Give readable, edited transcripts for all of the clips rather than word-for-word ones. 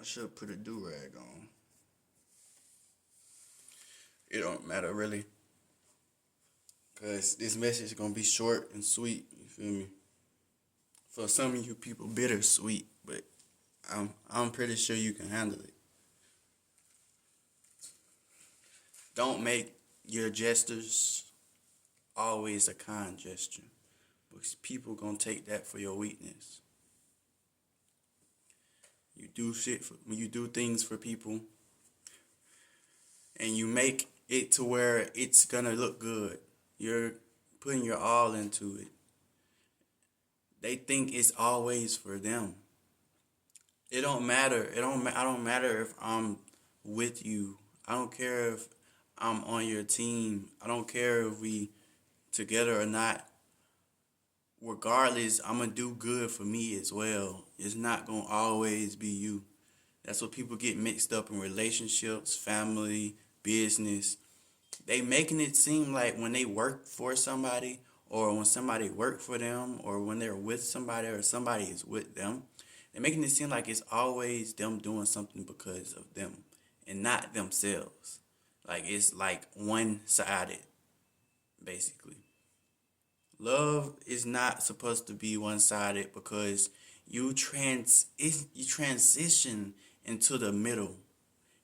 should put a do-rag on. It don't matter really. Cause this message is gonna be short and sweet, you feel me? For some of you people bittersweet, but I'm pretty sure you can handle it. Don't make your gestures always a kind gesture. Because people gonna take that for your weakness. When you do things for people and you make it to where it's gonna look good. You're putting your all into it. They think it's always for them. It don't matter. I don't matter if I'm with you. I don't care if I'm on your team. I don't care if we together or not. Regardless, I'm gonna do good for me as well. It's not gonna always be you. That's what people get mixed up in relationships, family, business. They making it seem like when they work for somebody or when somebody work for them or when they're with somebody or somebody is with them, they're making it seem like it's always them doing something because of them and not themselves. Like it's like one-sided, basically. Love is not supposed to be one-sided because you transition into the middle.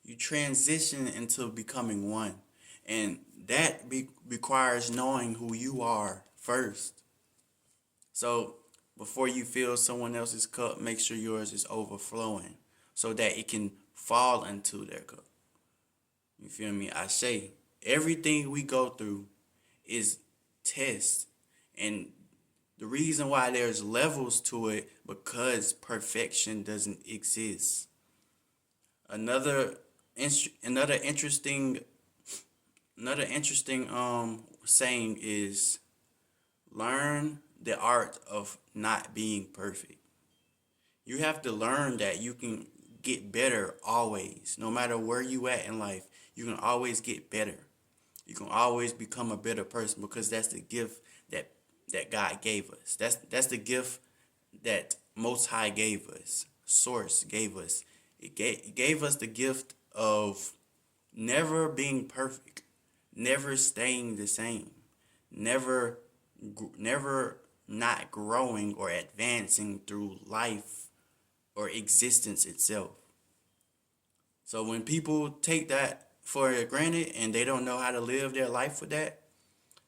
You transition into becoming one. And requires knowing who you are first. So before you fill someone else's cup, make sure yours is overflowing so that it can fall into their cup. You feel me? I say everything we go through is tests. And the reason why there's levels to it because perfection doesn't exist. Another another interesting saying is learn the art of not being perfect. You have to learn that you can get better always. No matter where you at in life, you can always get better. You can always become a better person because that's the gift that God gave us. That's the gift that Most High gave us. Source gave us. It gave us the gift of never being perfect, never staying the same, never never not growing or advancing through life or existence itself. So when people take that for granted and they don't know how to live their life with that,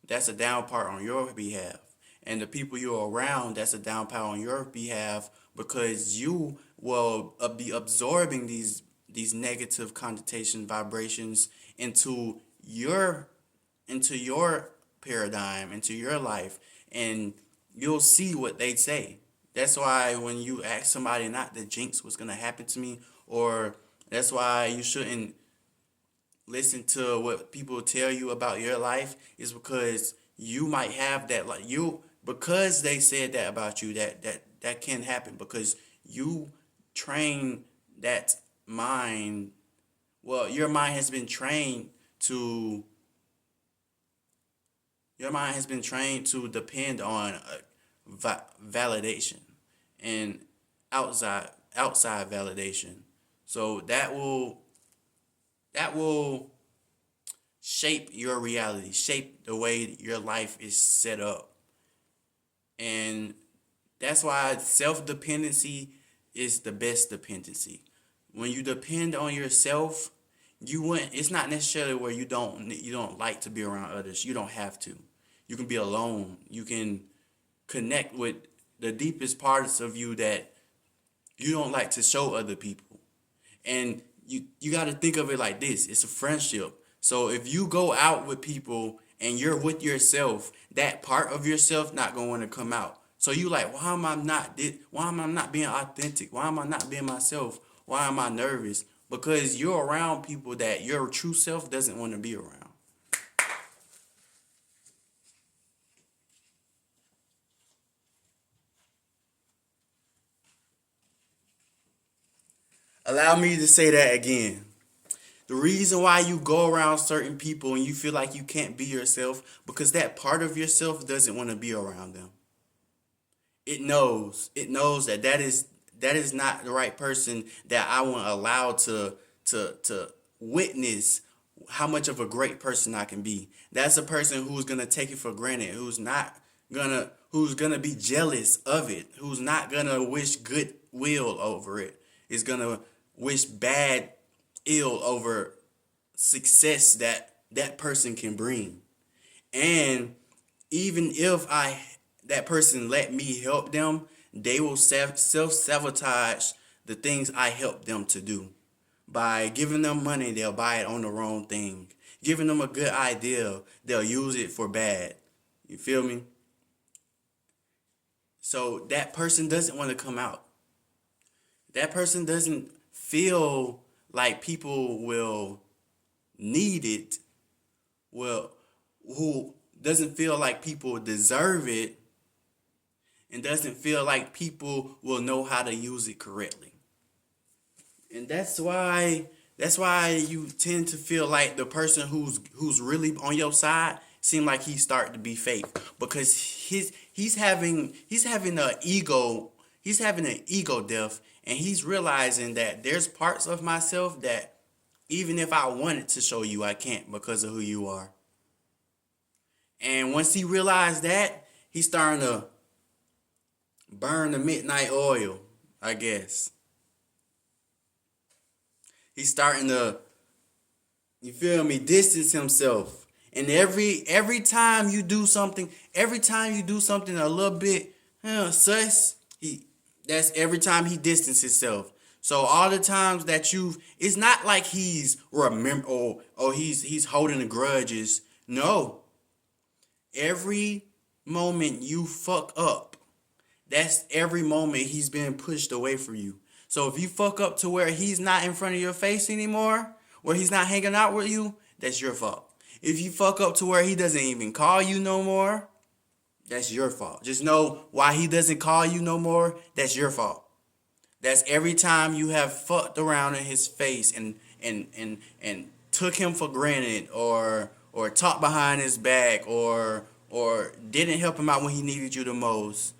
that's a down part on your behalf. And the people you're around, that's a down part on your behalf because you will be absorbing these negative connotation vibrations into your into your paradigm, into your life, and you'll see what they say. That's why when you ask somebody not to jinx what's gonna happen to me, or that's why you shouldn't listen to what people tell you about your life, is because you might have that like you because they said that about you that can happen because you train that mind. Well, to your mind has been trained to depend on validation and outside validation. So that will shape your reality, shape the way your life is set up. And that's why self-dependency is the best dependency. When you depend on yourself, you wouldn't it's not necessarily where you don't like to be around others. You don't have to. You can be alone. You can connect with the deepest parts of you that you don't like to show other people. And you got to think of it like this. It's a friendship. So if you go out with people and you're with yourself, that part of yourself not going to come out. So you like, why am I not being authentic? Why am I not being myself? Why am I nervous? Because you're around people that your true self doesn't want to be around. Allow me to say that again. The reason why you go around certain people and you feel like you can't be yourself because that part of yourself doesn't want to be around them. It knows. It knows that is not the right person that I want allowed to witness how much of a great person I can be. That's a person who's gonna take it for granted, who's gonna be jealous of it, who's not gonna wish goodwill over it, is gonna wish bad ill over success that that person can bring. And even if I that person let me help them, they will self sabotage the things I help them to do. By giving them money, they'll buy it on the wrong thing. Giving them a good idea, they'll use it for bad. You feel me? So that person doesn't want to come out. That person doesn't feel like people will need it. Well, who doesn't feel like people deserve it, and doesn't feel like people will know how to use it correctly. And that's why you tend to feel like the person who's really on your side seem like he's starting to be fake, because he's having an ego death, and he's realizing that there's parts of myself that even if I wanted to show you, I can't because of who you are. And once he realized that, he's starting to burn the midnight oil, I guess. He's starting to, you feel me, distance himself. And every time you do something, a little bit sus, that's every time he distances himself. So all the times that it's not like he's he's holding the grudges. No. Every moment you fuck up, that's every moment he's been pushed away from you. So if you fuck up to where he's not in front of your face anymore, where he's not hanging out with you, that's your fault. If you fuck up to where he doesn't even call you no more, that's your fault. Just know why he doesn't call you no more, that's your fault. That's every time you have fucked around in his face and took him for granted, or talked behind his back, or didn't help him out when he needed you the most.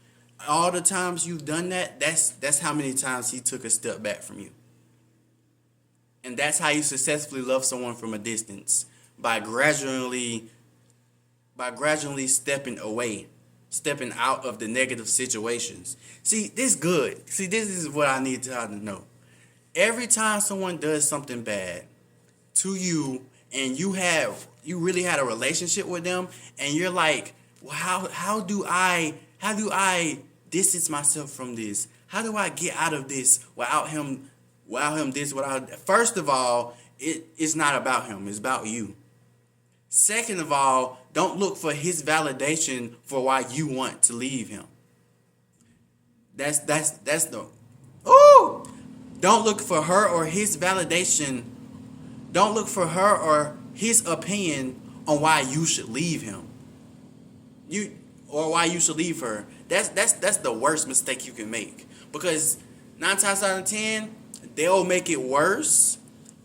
All the times you've done that, that's how many times he took a step back from you. And that's how you successfully love someone from a distance, by gradually stepping away, stepping out of the negative situations. See, this is good. See, this is what I need y'all to know. Every time someone does something bad to you, and you really had a relationship with them, and you're like, well, how do I distance myself from this? How do I get out of this without him First of all, it's not about him, it's about you. Second of all, don't look for his validation for why you want to leave him. That's the ooh! Don't look for her or his validation. Don't look for her or his opinion on why you should leave him. Or why you should leave her. That's the worst mistake you can make. Because 9 times out of 10, they'll make it worse,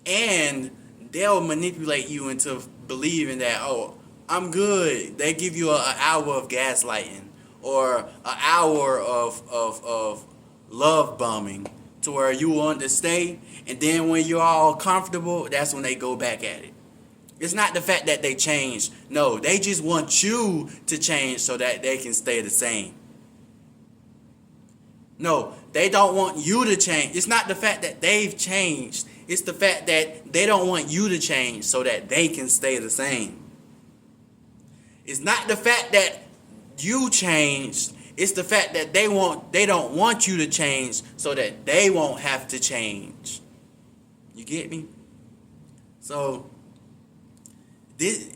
and they'll manipulate you into believing that, oh, I'm good. They give you an hour of gaslighting, or an hour of love bombing, to where you want to stay, and then when you're all comfortable, that's when they go back at it. It's not the fact that they changed. No, they just want you to change so that they can stay the same. No, they don't want you to change. It's not the fact that they've changed. It's the fact that they don't want you to change so that they can stay the same. It's not the fact that you changed. It's the fact that they don't want you to change so that they won't have to change. You get me? So,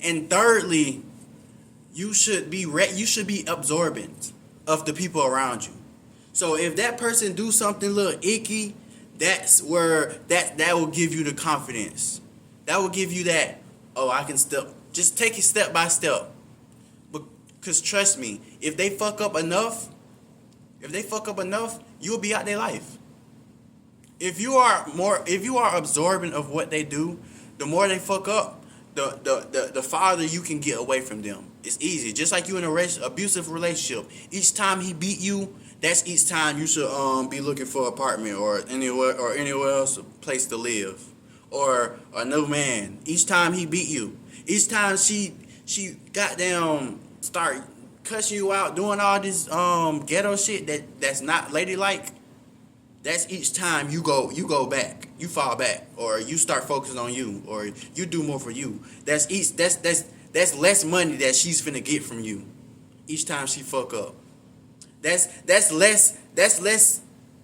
and thirdly, you should be absorbent of the people around you. So if that person do something a little icky, that's where that will give you the confidence. That will give you that, oh, I can just take it step by step. Because trust me, if they fuck up enough, you'll be out their life. If you are absorbent of what they do, the more they fuck up, the farther you can get away from them. It's easy. Just like you in a abusive relationship. Each time he beat you, That's each time you should be looking for an apartment or anywhere else a place to live. Or a new man. Each time he beat you. Each time she goddamn start cussing you out, doing all this ghetto shit that's not ladylike. That's each time you go back, you fall back, or you start focusing on you, or you do more for you. That's less money that she's finna get from you each time she fuck up. That's less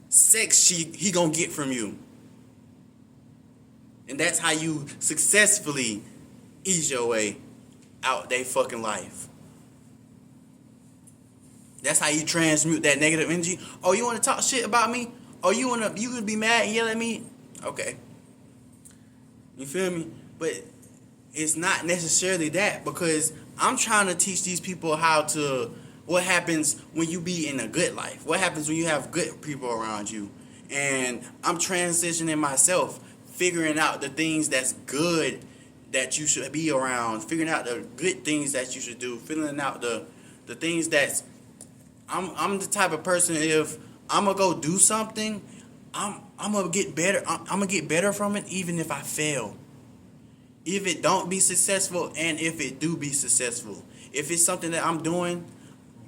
sex he gonna get from you, and that's how you successfully ease your way out they fucking life. That's how you transmute that negative energy. Oh, you want to talk shit about me? Oh, you could be mad and yell at me? Okay. You feel me? But it's not necessarily that, because I'm trying to teach these people what happens when you be in a good life. What happens when you have good people around you. And I'm transitioning myself, figuring out the things that's good that you should be around, figuring out the good things that you should do, figuring out the things that's I'm the type of person, if I'm gonna go do something, I'm gonna get better. I'm gonna get better from it, even if I fail. If it don't be successful, and if it do be successful. If it's something that I'm doing,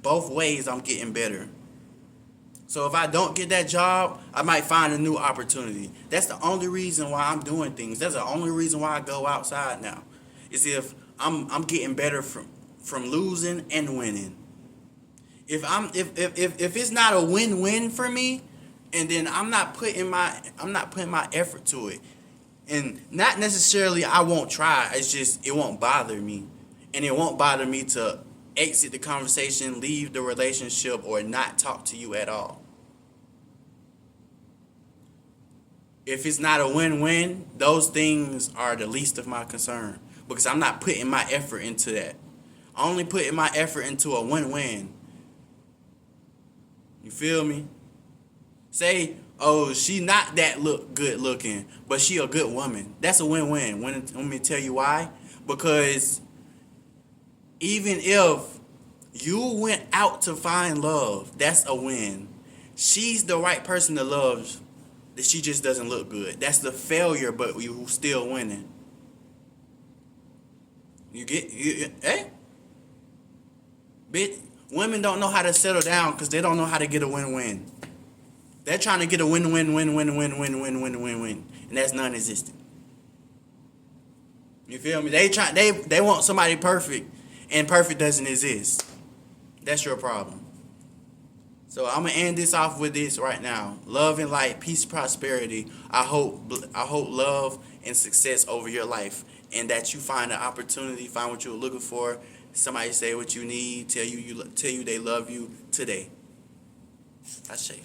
both ways I'm getting better. So if I don't get that job, I might find a new opportunity. That's the only reason why I'm doing things. That's the only reason why I go outside now. Is if I'm getting better from losing and winning. If it's not a win-win for me, and then I'm not putting my effort to it, and not necessarily I won't try. It's just it won't bother me, and it won't bother me to exit the conversation, leave the relationship, or not talk to you at all. If it's not a win-win, those things are the least of my concern, because I'm not putting my effort into that. I'm only putting my effort into a win-win. You feel me? Say, oh, she not that good looking, but she a good woman. That's a win-win. Let me tell you why. Because even if you went out to find love, that's a win. She's the right person to love. She just doesn't look good. That's the failure, but you still winning. Eh? Bitch, women don't know how to settle down because they don't know how to get a win-win. They're trying to get a win-win, and that's non-existent. You feel me? They want somebody perfect, and perfect doesn't exist. That's your problem. So I'm gonna end this off with this right now. Love and light, peace, prosperity. I hope love and success over your life, and that you find an opportunity, find what you're looking for. Somebody say what you need, tell you they love you today. I say.